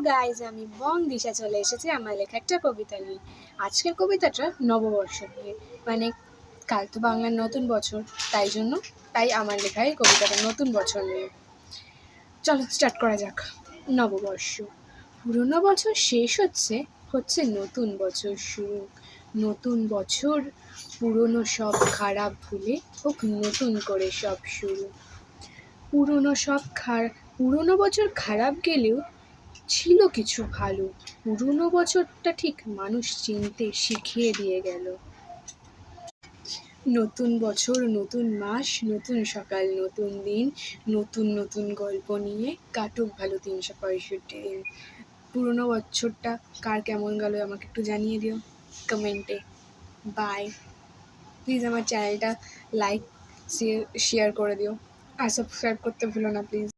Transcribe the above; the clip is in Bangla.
গাইজ, আমি বং দিশা চলে এসেছি আমার লেখা একটা কবিতা নিয়ে। আজকের কবিতাটা নববর্ষ নিয়ে, মানে কাল তো বাংলার নতুন বছর, তাই আমার লেখা এই কবিতাটা নতুন বছর নিয়ে। চলো স্টার্ট করা যাক। নববর্ষ। পুরনো বছর শেষ হচ্ছে নতুন বছর শুরু। নতুন বছর পুরনো সব খারাপ ভুলে হোক নতুন করে সব শুরু। পুরনো বছর খারাপ গেলেও ছিল কিছু ভালো। পুরনো বছরটা ঠিক মানুষ চিনতে শিখিয়ে দিয়ে গেল। নতুন বছর, নতুন মাস, নতুন সকাল, নতুন দিন, নতুন নতুন গল্প নিয়ে কাটুক ভালো 365 দিন। পুরনো বছরটা কার কেমন গেল আমাকে একটু জানিয়ে দিও কমেন্টে। বাই। প্লিজ আমার চ্যানেলটা লাইক শেয়ার করে দিও আর সাবস্ক্রাইব করতে ভুলো না প্লিজ।